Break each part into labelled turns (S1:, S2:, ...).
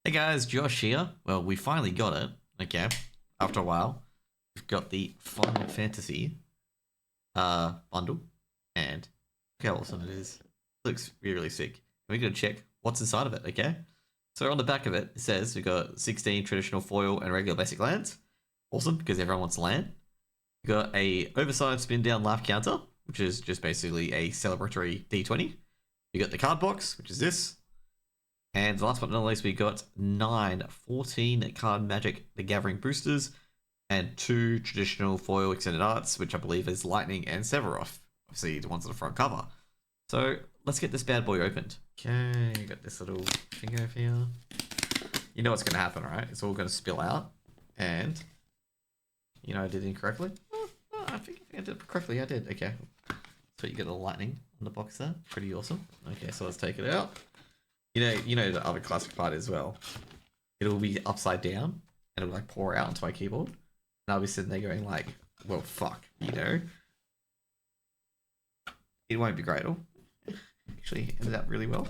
S1: Hey guys, Josh here. Well, we finally got it. Okay, after a while, we've got the Final Fantasy bundle, and look how awesome it is. Looks really, really sick. We're gonna check what's inside of it. Okay, so on the back of it, it says we got 16 traditional foil and regular basic lands. Awesome, because everyone wants land. We got a oversized spin down life counter, which is just basically a celebratory D20. You got the card box, which is this. And last but not least, we got 14 card Magic the Gathering boosters and 2 traditional foil extended arts, which I believe is Lightning and Sephiroth. Obviously, the ones on the front cover. So let's get this bad boy opened. Okay, got this little thing over here. You know what's going to happen, right? It's all going to spill out. And, you know, I did it incorrectly. I think I did it correctly. I did. Okay. So you get the lightning on the box there. Pretty awesome. Okay, so let's take it out. You know the other classic part as well. It'll be upside down and it'll like pour out onto my keyboard. And I'll be sitting there going like, well, fuck, you know? It won't be great. Actually ended up really well.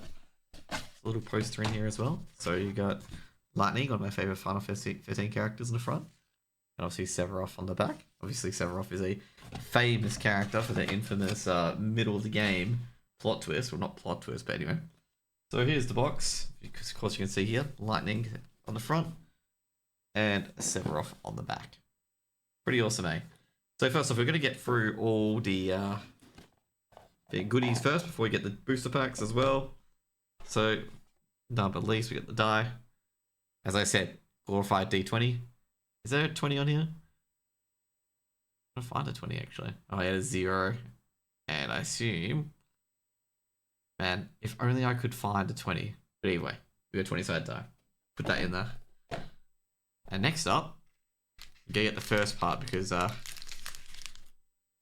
S1: A little poster in here as well. So you got Lightning, one of my favorite Final Fantasy 15 characters in the front. And obviously Sephiroth on the back. Obviously Sephiroth is a famous character for the infamous middle of the game plot twist. Well, not plot twist, but anyway. So here's the box. Of course, you can see here Lightning on the front and Sephiroth on the back. Pretty awesome, eh? So first off, we're going to get through all the goodies first before we get the booster packs as well. So, not but least, we get the die. As I said, glorified D20. Is there a 20 on here? I'm going to find a 20 actually. Oh, yeah, there's 0. And I assume... Man, if only I could find a 20. But anyway, we got 20 side die. Put that in there. And next up, we're gonna get the first part because we're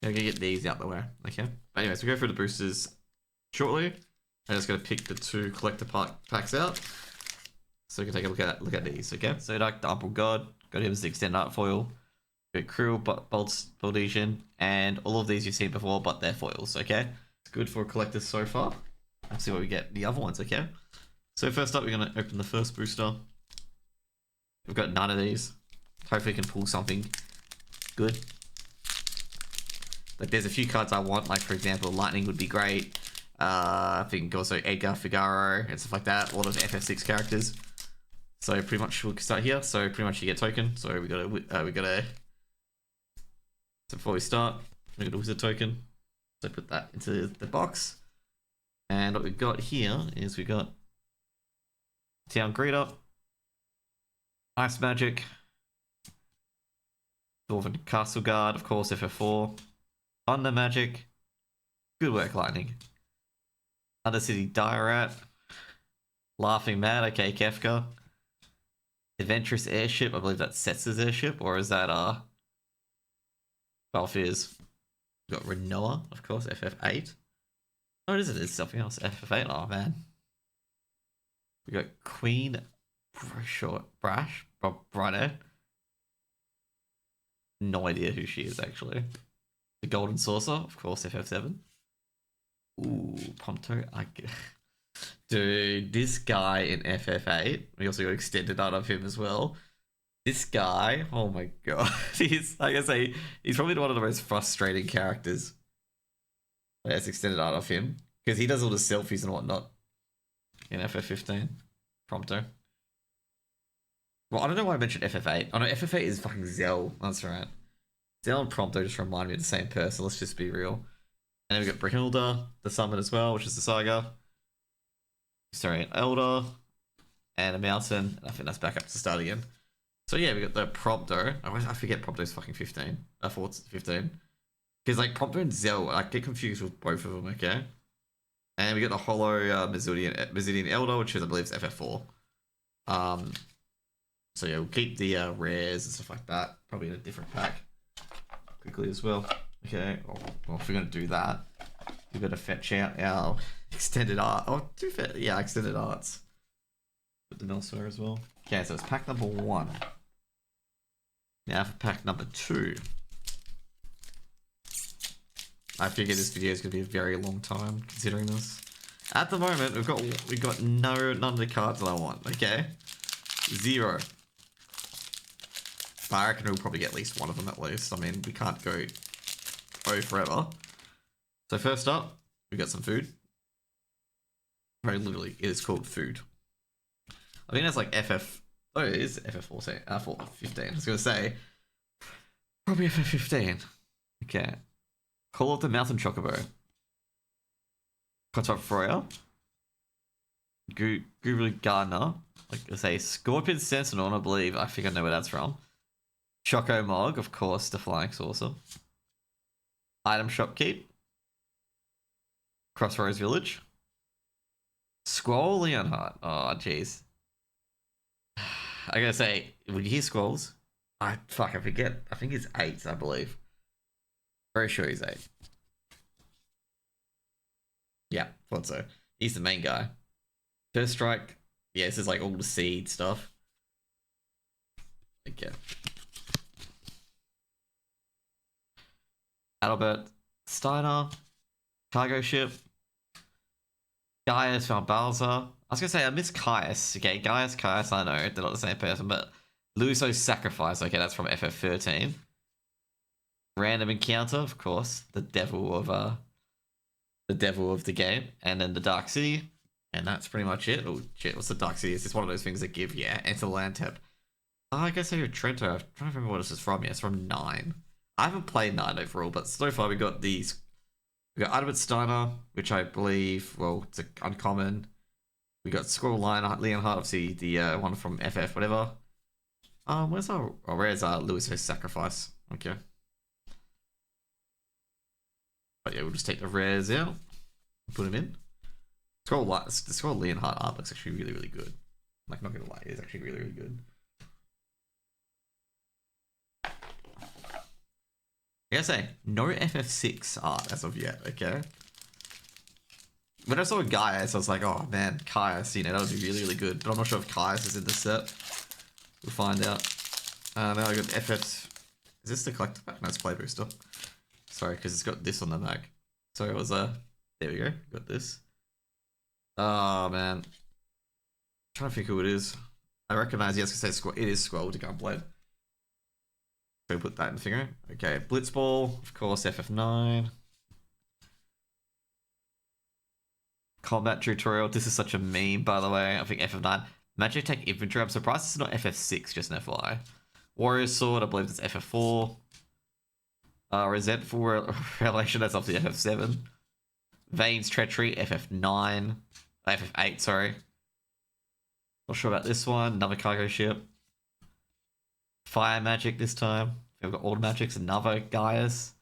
S1: gonna get these out the way. Okay. But anyways, we'll go through the boosters shortly. I'm just gonna pick the 2 collector packs out. So we can take a look at these, okay? So like the Ample God, got him as the extended art foil. Got Krill, Baldition, and all of these you've seen before, but they're foils, okay? It's good for collectors so far. Let's see what we get the other ones, okay? So first up, we're going to open the first booster. We've got none of these. Hopefully we can pull something good. Like there's a few cards I want, like for example, Lightning would be great. I think also Edgar, Figaro, and stuff like that. A lot of FF6 characters. So pretty much we'll start here. So pretty much you get token. So we gotta. So before we start, we got a wizard token. So put that into the box. And what we've got here is we got Town Greeter, Ice Magic, Dwarven Castle Guard, of course, FF4, Thunder Magic, good work, Lightning, Undercity Diorat, Laughing Mad, okay, Kefka, Adventurous Airship, I believe that's Setz's airship, or is that Balfir's? We've got Renoa, of course, FF8. Oh, it is something else. FF8. Oh, man. We got Queen Brash. Brino. No idea who she is, actually. The Golden Saucer. Of course, FF7. Ooh, Prompto. Dude, this guy in FF8. We also got extended art of him as well. This guy. Oh, my God. He's, like I say, he's probably one of the most frustrating characters. There's extended art of him because he does all the selfies and whatnot in FF15. Prompto. Well, I don't know why I mentioned FF8. Oh no, FF8 is fucking Zell. That's right. Zell and Prompto just remind me of the same person. Let's just be real. And then we got Brynhilda, the summon as well, which is the Saga. Sorry, an Elder and a Mountain. And I think that's back up to start again. So yeah, we got the Prompto. I forget Prompto's fucking 15. I thought it's 15. Because like Prompto and Zell, I get confused with both of them, okay? And we got the Hollow Mizidian Elder, which is I believe is FF4. So yeah, we'll keep the rares and stuff like that. Probably in a different pack. Quickly as well. Okay, well if we're gonna do that, we've got to fetch out our extended art. Oh, yeah, extended arts. Put them elsewhere as well. Okay, so it's pack number 1. Now for pack number 2. I figure this video is going to be a very long time considering this. At the moment, we've got none of the cards that I want. Okay, 0. But I reckon we'll probably get at least one of them at least. I mean, we can't go forever. So first up, we got some food. Very literally, it is called food. I think that's like FF. Oh, it is FF14. 15. I was gonna say probably FF15. Okay. Call of the Mountain Chocobo. Kotop Froya. Guru Gardener. Like I say, Scorpion Sentinel, I believe. I think I know where that's from. Choco Mog, of course, the Flying Saucer. Item Shopkeep. Crossroads Village. Squall Leonhardt. Oh, jeez. I gotta say, when you hear Squalls, I forget. I think it's 8, I believe. Very sure he's 8. Yeah, thought so. He's the main guy. First Strike. Yeah, this is like all the seed stuff. Okay. Adalbert Steiner. Cargo Ship. Gaius Van Balza. I was gonna say I miss Caius. Okay, Gaius, Caius, I know they're not the same person, but Luso's Sacrifice. Okay, that's from FF13. Random Encounter, of course, the devil of the game, and then the Dark City, and that's pretty much it. Oh shit, what's the Dark City? Is this one of those things that give enter land tap? Oh, I guess I hear Trento. I'm trying to remember what this is from. Yeah, it's from 9. I haven't played 9 overall, but so far we got these. We got Adalbert Steiner, which I believe, well, it's uncommon. We got Squirrel Leonhardt, obviously the one from FF, whatever. Where's Luso's Sacrifice? Okay. But yeah, we'll just take the rares out, put them in. The Squirrel Leonhardt art looks actually really, really good. Like, not gonna lie, it's actually really, really good. I gotta say, no FF6 art as of yet, okay? When I saw Gaius, I was like, oh man, Caius, that would be really, really good. But I'm not sure if Caius is in the set. We'll find out. Now I got FF. Is this the collector pack? No, it's Play Booster. Sorry, because it's got this on the back. So it was there we go. Got this. Oh man. I'm trying to think who it is. I recognize, yes, because it is Squall to Gunblade. So put that in the finger. Okay, Blitzball, of course, FF9. Combat tutorial. This is such a meme, by the way. I think FF9. Magic Tech Infantry. I'm surprised it's not FF6, just an FYI. Warrior Sword, I believe it's FF4. Resentful Revelation, that's obviously FF7. Vane's Treachery, FF9. FF8, sorry. Not sure about this one. Another cargo ship. Fire Magic this time. We've got Auto Magics, another Gaius.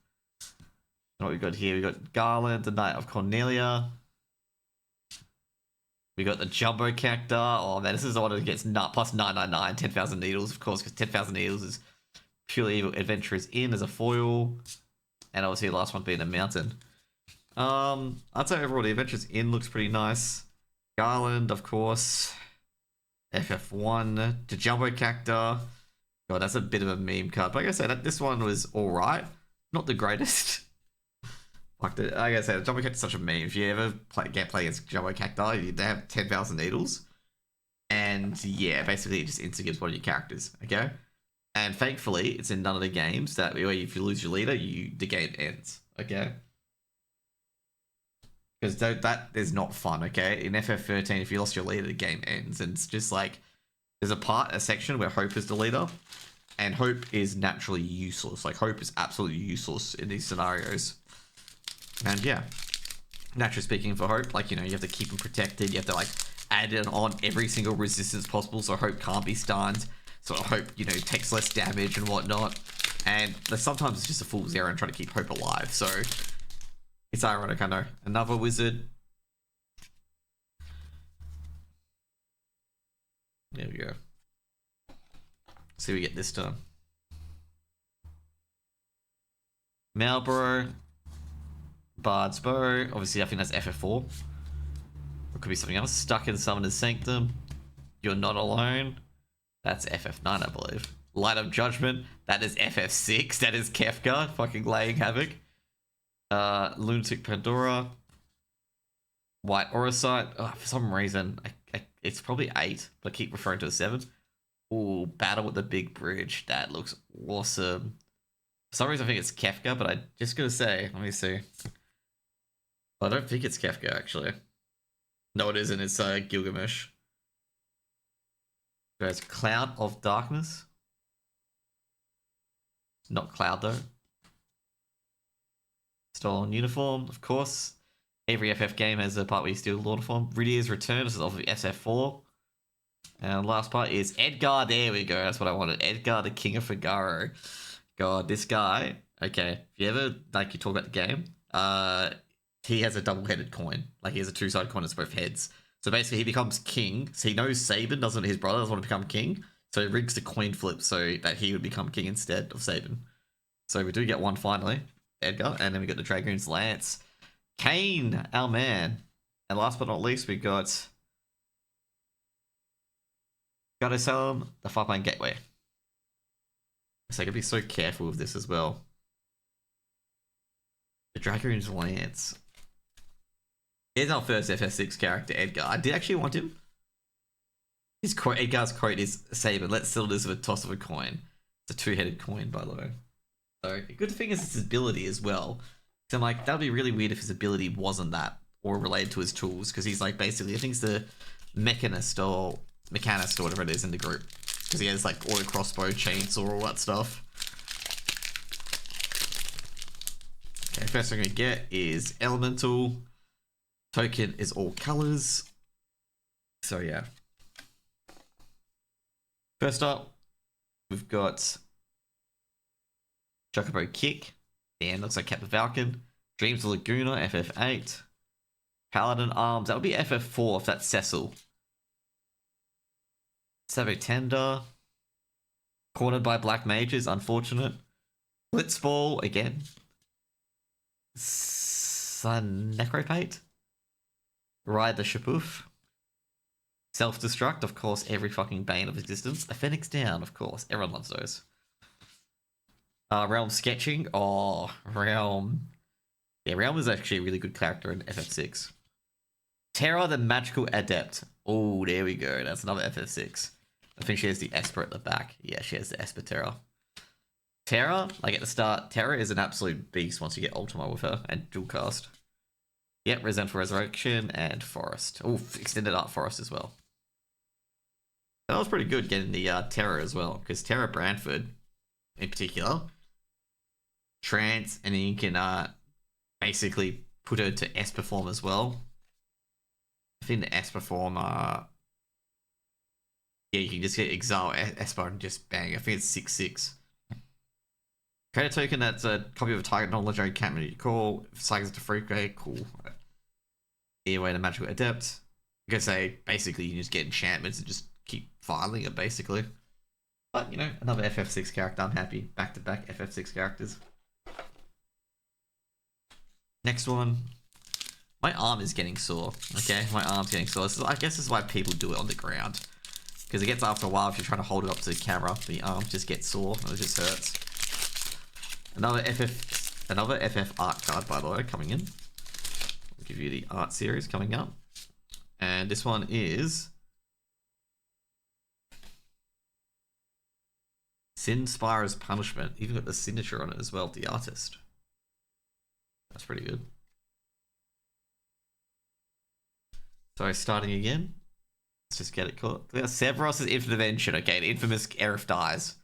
S1: And what we got here? We got Garland, the Knight of Cornelia. We got the Jumbo Cacta. Oh man, this is the one that gets plus 999, 10,000 needles, of course, because 10,000 needles is purely evil adventurers in as a foil. And obviously the last one being a mountain. I'd say overall the adventurers in looks pretty nice. Garland, of course. FF1, the Jumbo Cacta. God, that's a bit of a meme card. But like I said, this one was alright. Not the greatest. Like I said, Jumbo Cacta is such a meme. If you ever play against Jumbo Cacti, they have 10,000 needles. And yeah, basically it just insta-gives one of your characters, okay? And thankfully, it's in none of the games that where if you lose your leader, the game ends, okay? Because that is not fun, okay? In FF13, if you lost your leader, the game ends. And it's just like, there's a section where Hope is the leader. And Hope is naturally useless. Like, Hope is absolutely useless in these scenarios. And yeah, naturally speaking for Hope, like, you have to keep him protected. You have to, like, add it on every single resistance possible so Hope can't be stunned. So Hope, takes less damage and whatnot. And sometimes it's just a fool's errand trying to keep Hope alive. So it's ironic, I know. Another wizard. There we go. See what we get this time. Marlborough. Bard's Bow. Obviously, I think that's FF4. Or could be something else. Stuck in Summoner's Sanctum. You're Not Alone. That's FF9, I believe. Light of Judgment. That is FF6. That is Kefka. Fucking laying havoc. Lunatic Pandora. White Auracite. Oh, for some reason, it's probably 8, but I keep referring to a 7. Ooh, Battle with the Big Bridge. That looks awesome. For some reason I think it's Kefka, but I just gotta say, let me see. I don't think it's Kefka actually. No, it isn't. It's Gilgamesh. There's Cloud of Darkness. It's not Cloud though. Stolen uniform, of course. Every FF game has a part where you steal the uniform. Ridier's Return. This is off of SF4. And last part is Edgar. There we go. That's what I wanted. Edgar, the King of Figaro. God, this guy. Okay, if you ever like you talk about the game, he has a double-headed coin. Like he has a two-sided coin that's both heads. So basically, he becomes king. So he knows Sabin doesn't. His brother doesn't want to become king. So he rigs the coin flip so that he would become king instead of Sabin. So we do get one finally, Edgar, and then we got the Dragoon's Lance, Kane, our man, and last but not least, we got gotta sell him the Farpoint Gateway. So I gotta be so careful with this as well. The Dragoon's Lance. Here's our first FF6 character, Edgar. I did actually want him. His quote, Edgar's quote is Sabin, let's settle this with a toss of a coin. It's a two-headed coin, by the way. So, the good thing is his ability as well. So I'm like, that would be really weird if his ability wasn't that, or related to his tools, because he's like basically, I think he's the mechanist or whatever it is in the group. Because he has like auto crossbow, chainsaw, all that stuff. Okay, first thing I'm gonna get is Elemental. Token is all colors. So yeah. First up, we've got Chocobo Kick. And looks like Captain Falcon. Dreams of Laguna, FF8. Paladin Arms, that would be FF4 if that's Cecil. Sabo Tender. Cornered by Black Mages, unfortunate. Blitzball, again. Sun Necropate. Ride the Shapoof. Self-destruct, of course, every fucking bane of existence. A Phoenix Down, of course. Everyone loves those. Realm Sketching. Oh, Realm. Yeah, Realm is actually a really good character in FF6. Terra, the Magical Adept. Oh, there we go. That's another FF6. I think she has the Esper at the back. Yeah, she has the Esper Terra. Terra, like at the start, Terra is an absolute beast once you get Ultima with her and dual cast. Yep, Resentful Resurrection and Forest. Oh, extended art Forest as well. That was pretty good getting the Terra as well, because Terra Brantford, in particular, trance, and then you can basically put her to Esper form as well. I think the Esper form, yeah, you can just get Exile Esper and just bang. I think it's 6/6. Create a token that's a copy of a target non-legendary encampment you call. Cycles to free grade, cool. Either way, the Magical Adept. You could say basically you just get enchantments and just keep filing it basically. But you know, another FF6 character. I'm happy. Back to back FF6 characters. Next one. My arm is getting sore. Okay, my arm's getting sore. So I guess this is why people do it on the ground. Because it gets after a while if you're trying to hold it up to the camera, the arm just gets sore and it just hurts. Another FF art card, by the way, coming in. I'll give you the art series coming up. And this one is Sin Spira's Punishment. Even got the signature on it as well, the artist. That's pretty good. So starting again. Let's just get it caught. Severus' Intervention. Okay, the infamous Aerith dies.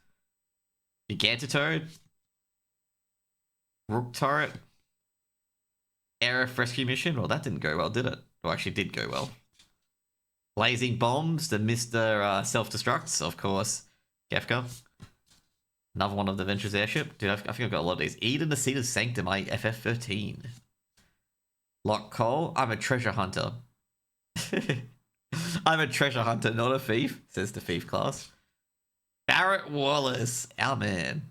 S1: Gigantitoad. Rook Turret. Aerith Rescue Mission. Well, that didn't go well, did it? Well, actually did go well. Blazing Bombs. The Mr. Self-Destructs, of course. Kefka. Another one of the Venture's Airship. Dude, I think I've got a lot of these. Eden, the Seed of Sanctum, FF13. Lock Cole. I'm a treasure hunter. I'm a treasure hunter, not a thief, says the thief class. Barrett Wallace, our man.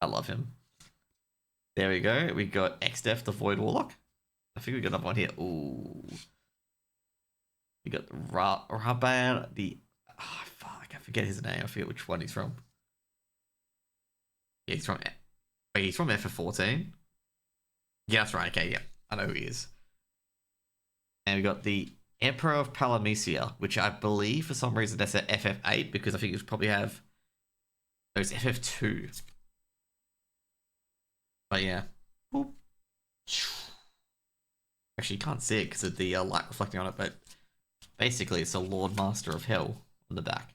S1: I love him. There we go. We got Xdef, the Void Warlock. I think we got another one here. Ooh. We got Raban, the... Oh, fuck. I forget his name. I forget which one he's from. Yeah, he's from... Wait, he's from FF14? Yeah, that's right. Okay, yeah. I know who he is. And we got the Emperor of Palamecia, which I believe for some reason that's at FF8 because I think you probably have those FF2. But yeah. Boop. Actually, you can't see it because of the light reflecting on it, but basically it's a Lord Master of Hell on the back.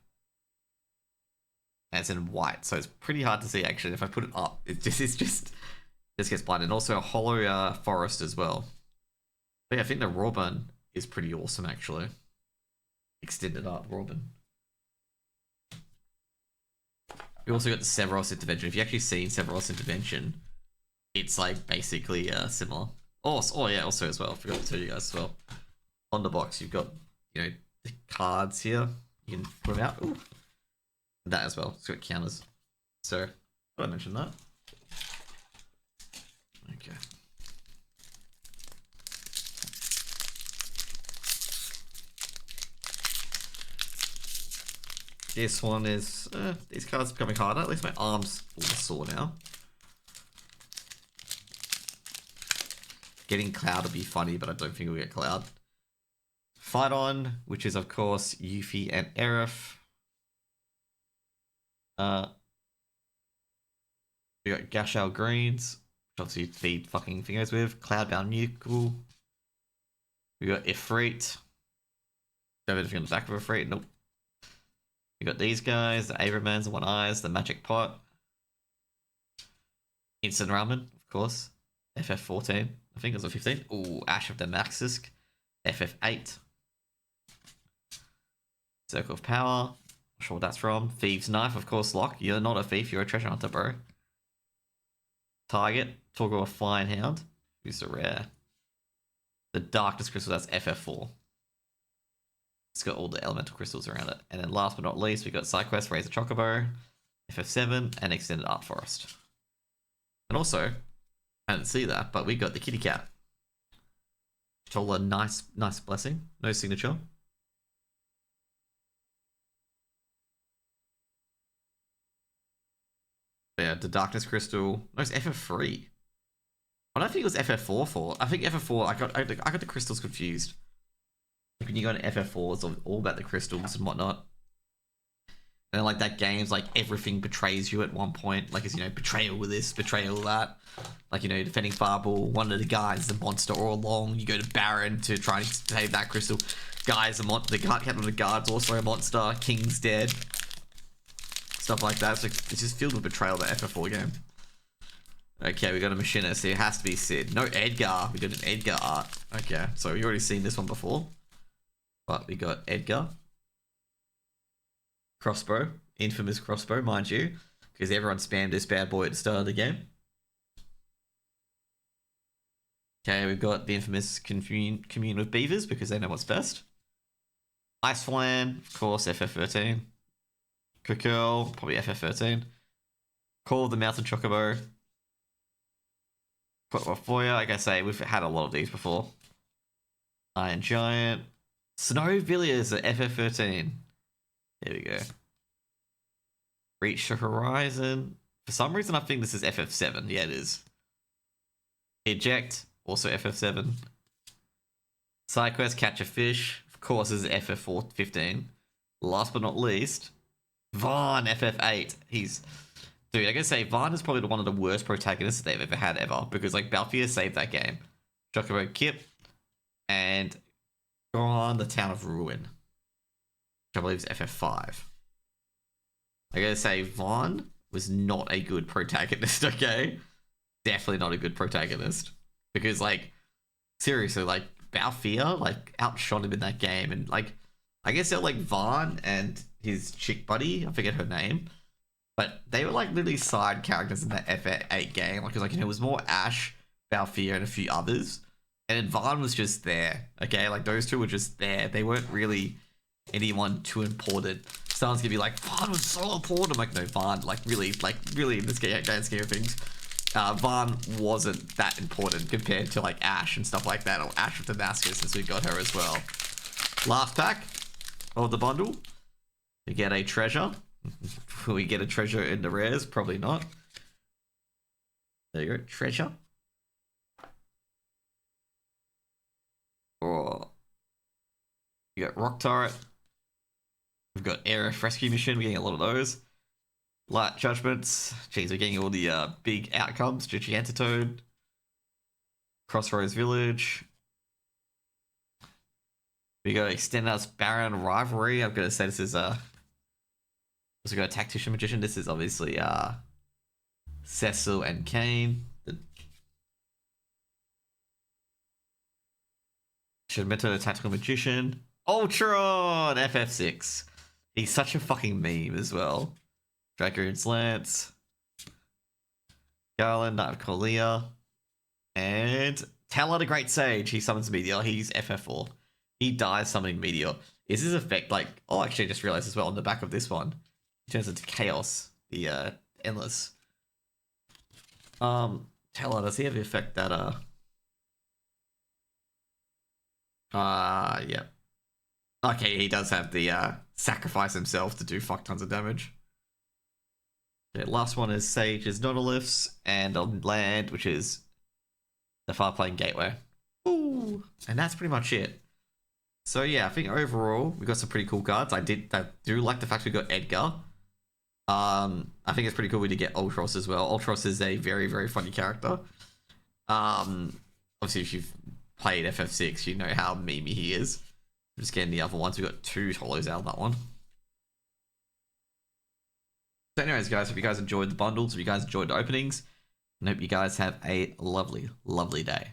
S1: And it's in white, so it's pretty hard to see actually. If I put it up, it's just gets blinded. And also a hollow forest as well. But yeah, I think the Robin is pretty awesome actually. Extended art Robin. We also got the Severos Intervention. If you actually seen Severos Intervention, it's like basically similar. Oh yeah, also as well. I forgot to tell you guys as well. On the box, you've got the cards here. You can put them out. Ooh. That as well. It's got counters. So, did I mention that? Okay. This one is these cards are becoming harder. At least my arm's all sore now. Getting Cloud would be funny, but I don't think we'll get Cloud. Fight On, which is of course Yuffie and Aerith. We got Gashao Greens, which obviously feed fucking fingers with. Cloudbound Nukel. We got Ifrit. Don't have anything on the back of Ifrit. Nope. We got these guys, the Avermans, the One Eyes, the Magic Pot. Instant Ramen, of course. FF14. I think it was a 15. Ooh, Ash of Damaxisk. FF8. Circle of Power. Not sure what that's from. Thieves Knife, of course, Locke. You're not a thief, you're a treasure hunter, bro. Target. Toggle a Flying Hound. Who's a rare. The Darkness Crystal, that's FF4. It's got all the elemental crystals around it. And then last but not least, we got SideQuest, Raise a Chocobo, FF7, and Extended Art Forest. And also, I didn't see that, but we got the kitty cat. It's all a nice blessing. No signature. But yeah, the Darkness Crystal. No, it's FF3. I don't think it was FF4 for. I think FF4. I got the crystals confused. Like when you go into FF4, it's all about the crystals and whatnot. And like that game's like everything betrays you at one point. Like it's betrayal with this, betrayal with that. Like defending Fireball, one of the guys is a monster all along. You go to Baron to try and save that crystal. Guy's a monster. The captain of the guard's also a monster. King's dead. Stuff like that. So it's just filled with betrayal, that FF4 game. Okay, we got a machinist. So it has to be Sid. No Edgar. We got an Edgar art. Okay, so we already seen this one before. But we got Edgar. Crossbow. Infamous crossbow, mind you. Because everyone spammed this bad boy at the start of the game. Okay, we've got the infamous commune with beavers because they know what's best. Ice Flan, of course, FF13. Cookgirl, probably FF13. Call of the Mountain Chocobo. Foya, like I say, we've had a lot of these before. Iron Giant. Snow Villiers at FF13. There we go. Reach the Horizon. For some reason, I think this is FF7. Yeah, it is. Eject, also FF7. SideQuest, Catch a Fish. Of course, this is FF15. Last but not least, Vaughn, FF8. Dude, I gotta say, Vaughn is probably one of the worst protagonists they've ever had ever. Because, like, Balthier saved that game. Chocobo Kip. And Gone, the Town of Ruin. Which I believe is FF5. I gotta say, Vaughn was not a good protagonist, okay? Definitely not a good protagonist. Because, like, seriously, like, Balthier, like, outshot him in that game. And, like, I guess they're, like, Vaughn and his chick buddy, I forget her name. But they were, like, literally side characters in that FF8 game. Like, it was more Ash, Balthier, and a few others. And then Vaughn was just there, okay? Like, those two were just there. They weren't really anyone too important. Someone's gonna be like, Vaughn was so important. I'm like, no, Vaughn, really in this game scheme of things, Vaughn wasn't that important compared to, like, Ash and stuff like that, or Ash of Damascus, since we got her as well. Last pack of the bundle. We get a treasure. Will we get a treasure in the rares? Probably not. There you go, treasure. Oh. You got Rock Turret. We've got Air Rescue Mission. We're getting a lot of those. Light Judgments. Jeez, we're getting all the big outcomes. Gigantitoad. Crossroads Village. We got Extended Baron Rivalry. I'm gonna say this is also got a Tactician Magician. This is obviously Cecil and Kane. Shimento the Tactical Magician. Ultron FF6. He's such a fucking meme as well. Dragoon's Lance. Garland, Knight of Corlia. And Talon the Great Sage. He summons Meteor. He's FF4. He dies summoning Meteor. Is his effect like... Oh, actually, I just realized as well on the back of this one. He turns into Chaos. The Endless. Talon, does he have the effect that... yeah. Okay, he does have the sacrifice himself to do fuck tons of damage. The last one is Sage's Nautilus, and on land, which is the Farplane Gateway. Ooh, and that's pretty much it. So yeah, I think overall we got some pretty cool cards. I do like the fact we got Edgar. I think it's pretty cool we did get Ultros as well. Ultros is a very, very funny character. Obviously if you've played FF6, you know how memey he is. I'm just getting the other ones. We got 2 holos out of that one. So anyways, guys, hope you guys enjoyed the bundles. Hope you guys enjoyed the openings. And hope you guys have a lovely, lovely day.